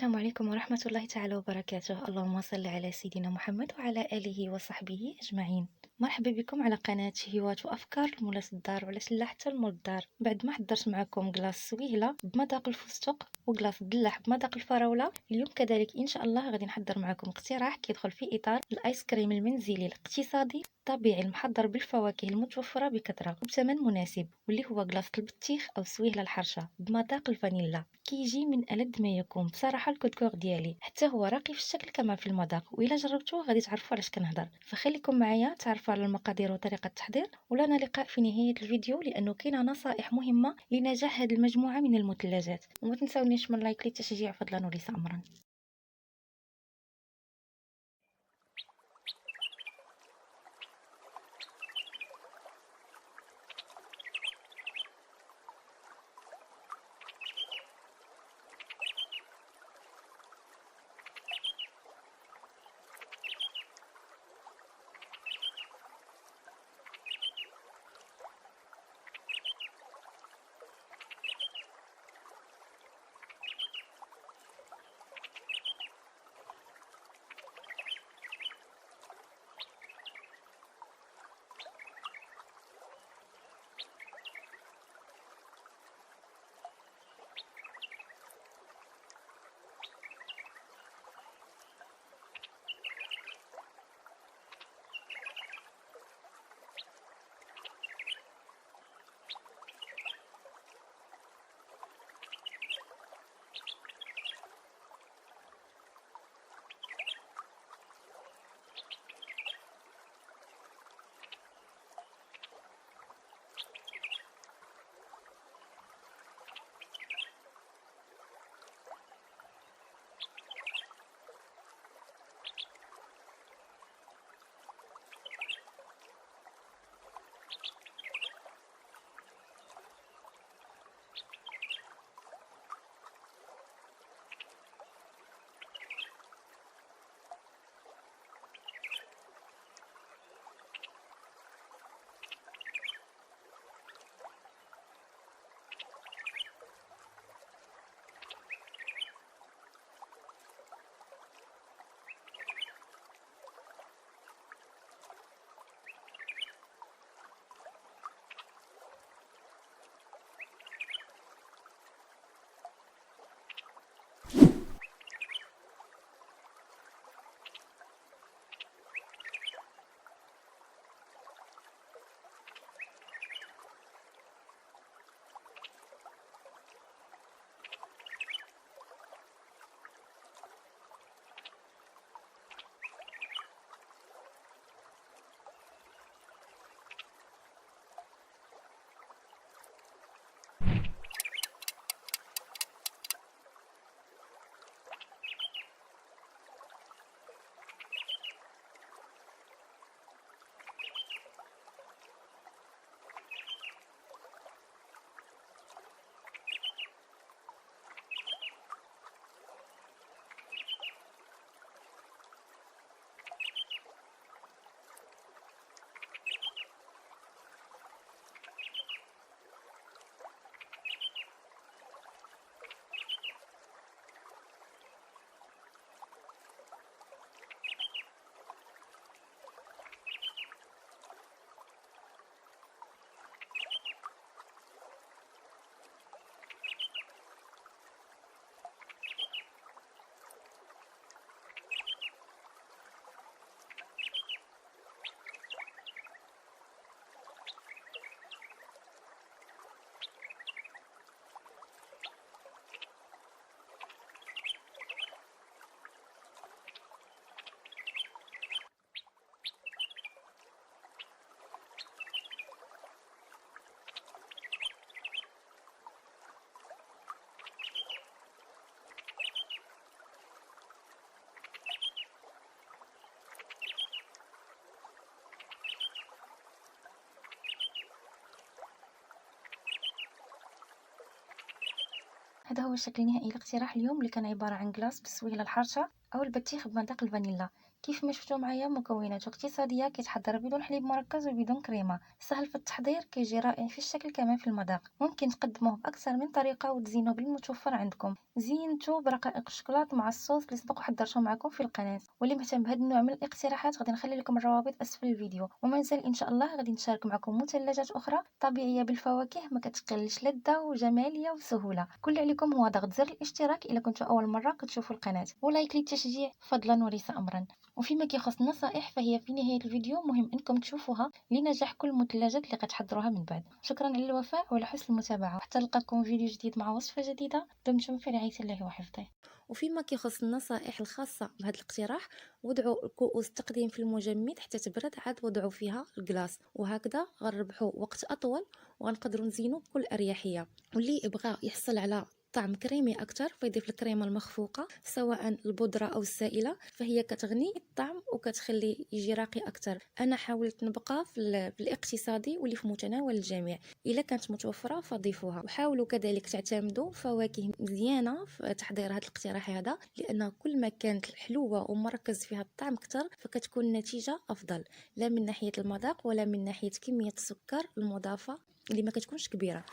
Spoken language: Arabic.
السلام عليكم ورحمة الله تعالى وبركاته. اللهم صل على سيدنا محمد وعلى آله وصحبه أجمعين. مرحبا بكم على قناة هواة وأفكار لمولاة الدار، وعلاش لا حتى لمول الدار. بعد ما حضرت معكم كلاص سويهلة بمذاق الفستق وكلاص الدلاح بمذاق الفراولة، اليوم كذلك إن شاء الله غادي نحضر معكم اقتراح كيدخل في إطار الآيس كريم المنزلي الاقتصادي الطبيعي المحضر بالفواكه المتوفرة بكثرة وبثمن مناسب، واللي هو كلاص البطيخ أو سويهلة الحرشة بمذاق الفانيلا. كيجي من ألذ ما يكون بصراحة. الكودكور ديالي حتى هو راقي في الشكل كما في المذاق، وإلا جربتوه غادي تعرفوا علاش كنهضر. فخليكم معايا تعرفوا على المقادير وطريقة التحضير، ولنا لقاء في نهاية الفيديو لأنه كاينه نصائح مهمة لنجاح هذه المجموعة من المثلجات. وما تنسونيش من لايك للتشجيع فضلا وليس أمرا. هذا هو الشكل النهائي لاقتراح اليوم، اللي كان عبارة عن كلاص بالسويلة الحارشة أو البطيخ بمذاق الفانيلا. كيف ما شفتوا معايا مكوناته اقتصاديه، كيتحضر بدون حليب مركز وبدون كريمه، سهل في التحضير، كيجي رائع في الشكل كمان في المذاق. ممكن تقدموه باكثر من طريقه وتزينوه بالمتوفر عندكم. زينتو برقائق الشوكولاط مع الصوص اللي سبق وحضرته معكم في القناه. واللي مهتم بهذا النوع من الاقتراحات غادي نخلي لكم الروابط اسفل الفيديو. وما نزال ان شاء الله غادي نشارك معكم مثلجات اخرى طبيعيه بالفواكه ما كتقلش لذه وجماليه وسهوله. كل اللي عليكم هو ضغط زر الاشتراك الا كنتوا اول مره كتشوفوا القناه، ولايك للتشجيع فضلا وليس امرا. وفيما كيخص النصائح فهي في نهايه الفيديو، مهم انكم تشوفوها لنجاح كل المثلجات اللي غتحضروها من بعد. شكرا على الوفاء وعلى حسن المتابعه، وحتى نلقاكم فيديو جديد مع وصفه جديده. دمتم في رعايه الله وحفظه. وفيما كيخص النصائح الخاصه بهذا الاقتراح، وضعوا كؤوس التقديم في المجمد حتى تبرد، عاد وضعوا فيها الكلاص، وهكذا غنربحوا وقت اطول وغنقدروا نزينوا بكل اريحيه. واللي يبغى يحصل على طعم كريمي اكثر فيضيف الكريمه المخفوقه سواء البودره او السائله، فهي كتغني الطعم وكتخليه يجي راقي اكثر. انا حاولت نبقى في الاقتصادي واللي في متناول الجميع. الا كانت متوفره فضيفوها، وحاولوا كذلك تعتمدوا فواكه مزيانه في تحضير هذا الاقتراح هذا، لان كل ما كانت حلوه ومركز فيها الطعم اكثر فكتكون النتيجه افضل، لا من ناحيه المذاق ولا من ناحيه كميه السكر المضافه اللي ما كتكونش كبيره.